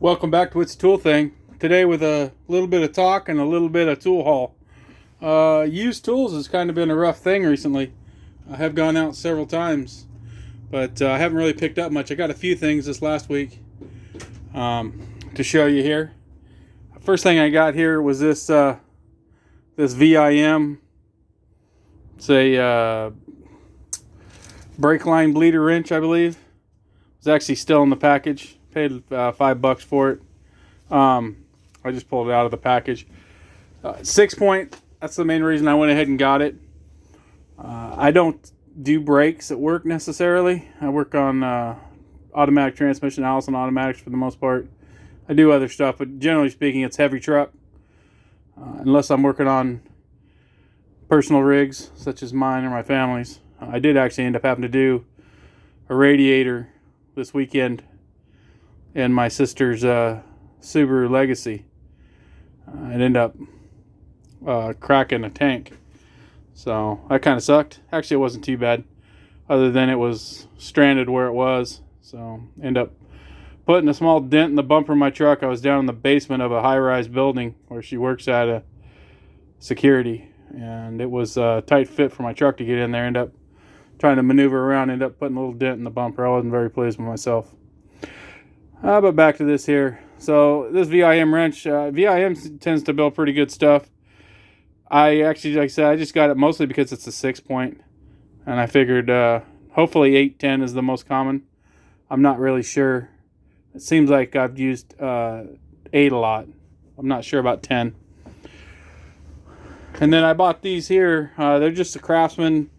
Welcome back to It's a Tool Thing. Today with a little bit of talk and a little bit of tool haul. Used tools has kind of been a rough thing recently. I have gone out several times, but I haven't really picked up much. I got a few things this last week to show you here. First thing I got here was this VIM. It's a brake line bleeder wrench, I believe. It's actually still in the package. Paid $5 for it. I just pulled it out of the package. 6-point. That's the main reason I went ahead and got it. I don't do brakes at work necessarily. I work on automatic transmission, Allison automatics for the most part. I do other stuff, but generally speaking, it's heavy truck. Unless I'm working on personal rigs, such as mine or my family's. I did actually end up having to do a radiator this weekend in my sister's Subaru Legacy. It ended up cracking a tank. So that kind of sucked. Actually, it wasn't too bad, other than it was stranded where it was. So ended up putting a small dent in the bumper of my truck. I was down in the basement of a high-rise building where she works at a security. And it was a tight fit for my truck to get in there. Ended up trying to maneuver around. Ended up putting a little dent in the bumper. I wasn't very pleased with myself. But back to this here. So this VIM wrench, VIM tends to build pretty good stuff. I actually, like I said, I just got it mostly because it's a 6-point. And I figured hopefully 8-10 is the most common. I'm not really sure. It seems like I've used 8 a lot. I'm not sure about 10. And then I bought these here. They're just the Craftsman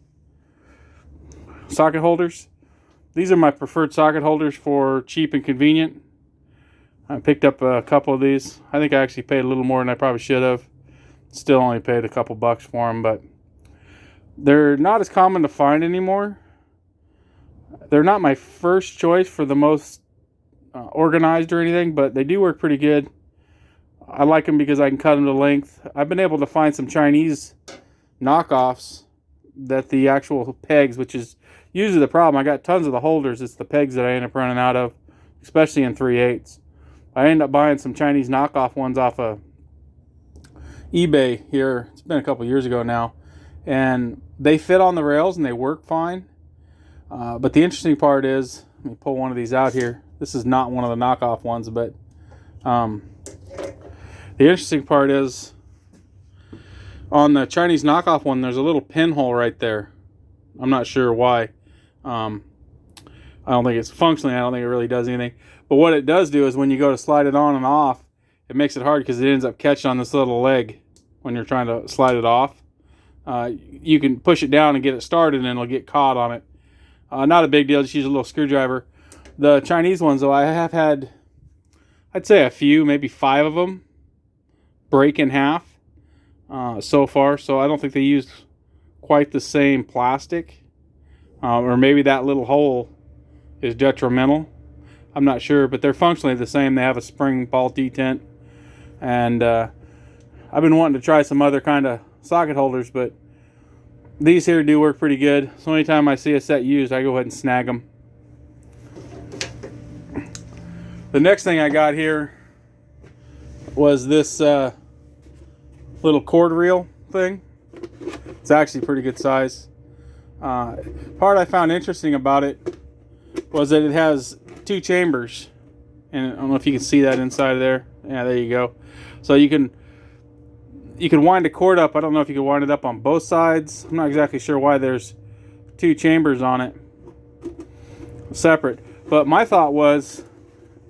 socket holders. These are my preferred socket holders for cheap and convenient. I picked up a couple of these. I think I actually paid a little more than I probably should have. Still only paid a couple bucks for them, but they're not as common to find anymore. They're not my first choice for the most organized or anything, but they do work pretty good. I like them because I can cut them to length. I've been able to find some Chinese knockoffs that the actual pegs, which is usually the problem. I got tons of the holders. It's the pegs that I end up running out of, especially in 3/8. I end up buying some Chinese knockoff ones off of eBay here. It's been a couple years ago now. And they fit on the rails and they work fine. But the interesting part is, let me pull one of these out here. This is not one of the knockoff ones, but the interesting part is on the Chinese knockoff one, there's a little pinhole right there. I'm not sure why. I don't think it's functionally, I don't think it really does anything. But what it does do is when you go to slide it on and off, it makes it hard because it ends up catching on this little leg when you're trying to slide it off. You can push it down and get it started and it'll get caught on it. Not a big deal, just use a little screwdriver. The Chinese ones, though, I have had, I'd say a few, maybe 5 of them break in half so far. So I don't think they used quite the same plastic. Or maybe that little hole is detrimental. I'm not sure, but they're functionally the same. They have a spring ball detent. And I've been wanting to try some other kind of socket holders, but these here do work pretty good. So anytime I see a set used, I go ahead and snag them. The next thing I got here was this little cord reel thing. It's actually pretty good size. Part I found interesting about it was that it has 2 chambers, and I don't know if you can see that inside of there. Yeah, there you go. So you can wind a cord up. I don't know if you can wind it up on both sides. I'm not exactly sure why there's 2 chambers on it separate. But my thought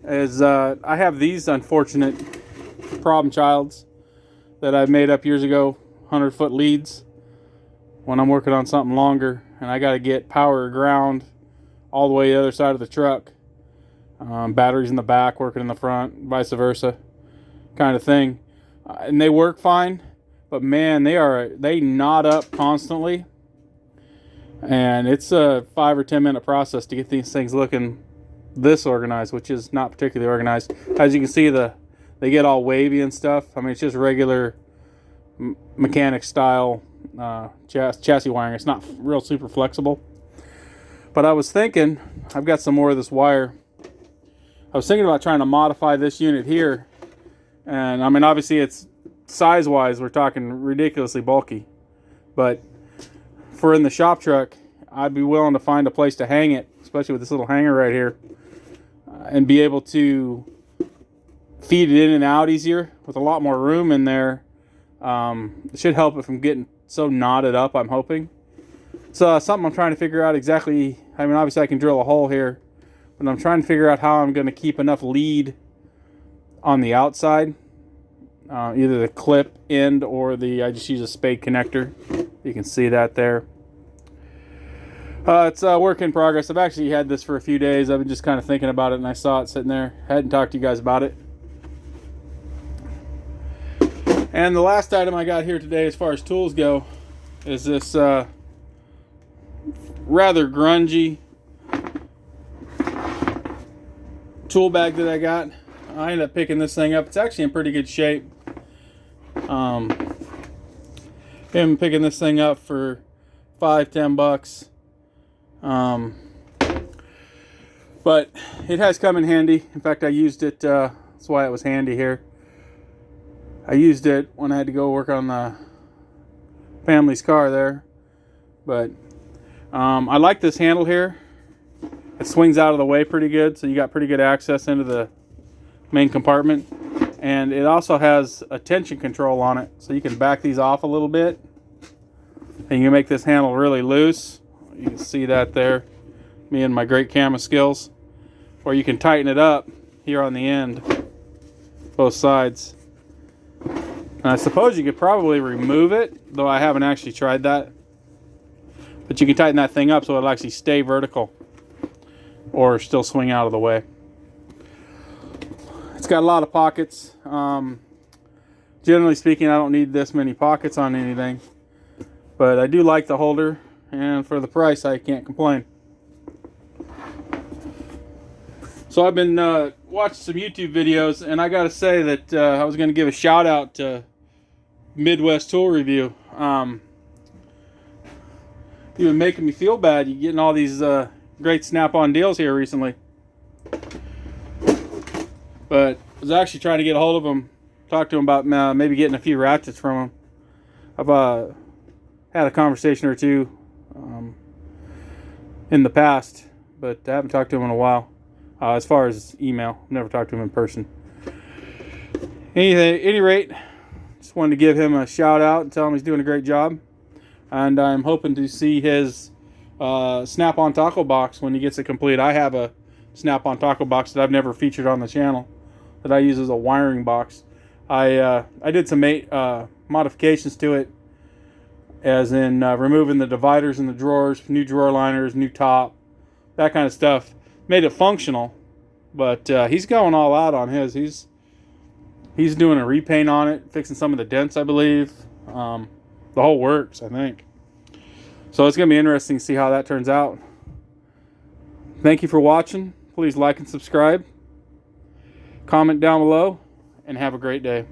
is I have these unfortunate problem childs that I made up years ago, 100-foot leads, when I'm working on something longer and I got to get power or ground all the way to the other side of the truck. Batteries in the back, working in the front, vice versa, kind of thing. And they work fine, but man, they knot up constantly. And it's a 5 or 10 minute process to get these things looking this organized, which is not particularly organized. As you can see, they get all wavy and stuff. I mean, it's just regular mechanic style chassis wiring. It's not real super flexible. But I was thinking, I've got some more of this wire. I was thinking about trying to modify this unit here. And I mean, obviously it's size-wise, we're talking ridiculously bulky. But for in the shop truck, I'd be willing to find a place to hang it, especially with this little hanger right here, and be able to feed it in and out easier with a lot more room in there. It should help it from getting so knotted up, I'm hoping. So something I'm trying to figure out exactly. I mean, obviously I can drill a hole here, but I'm trying to figure out how I'm going to keep enough lead on the outside, either the clip end or I just use a spade connector. You can see that there. It's a work in progress. I've actually had this for a few days. I've been just kind of thinking about it, and I saw it sitting there. I hadn't talked to you guys about it. And the last item I got here today as far as tools go is this rather grungy tool bag that I got. I ended up picking this thing up. It's actually in pretty good shape. Been picking this thing up for $5-10. But it has come in handy. In fact, I used it, that's why it was handy here. I used it when I had to go work on the family's car there. But I like this handle here. It swings out of the way pretty good, so you got pretty good access into the main compartment. And it also has a tension control on it, so you can back these off a little bit, and you can make this handle really loose. You can see that there, me and my great camera skills. Or you can tighten it up here on the end, both sides. And I suppose you could probably remove it, though I haven't actually tried that. But you can tighten that thing up so it'll actually stay vertical or still swing out of the way. It's got a lot of pockets. Generally speaking, I don't need this many pockets on anything, but I do like the holder, and for the price I can't complain. So I've been watching some YouTube videos, and I gotta say that I was going to give a shout out to Midwest Tool Review. You've been making me feel bad. You're getting all these great snap-on deals here recently. But I was actually trying to get a hold of them, talk to them about maybe getting a few ratchets from them. I've had a conversation or two in the past, but I haven't talked to them in a while. As far as email, I've never talked to him in person. Any rate, just wanted to give him a shout out and tell him he's doing a great job. And I'm hoping to see his snap-on taco box when he gets it complete. I have a snap-on taco box that I've never featured on the channel that I use as a wiring box. I did some modifications to it, as in removing the dividers in the drawers, new drawer liners, new top, that kind of stuff. Made it functional, but he's going all out on his. He's doing a repaint on it, fixing some of the dents, I believe. The whole works, I think. So it's going to be interesting to see how that turns out. Thank you for watching. Please like and subscribe. Comment down below, and have a great day.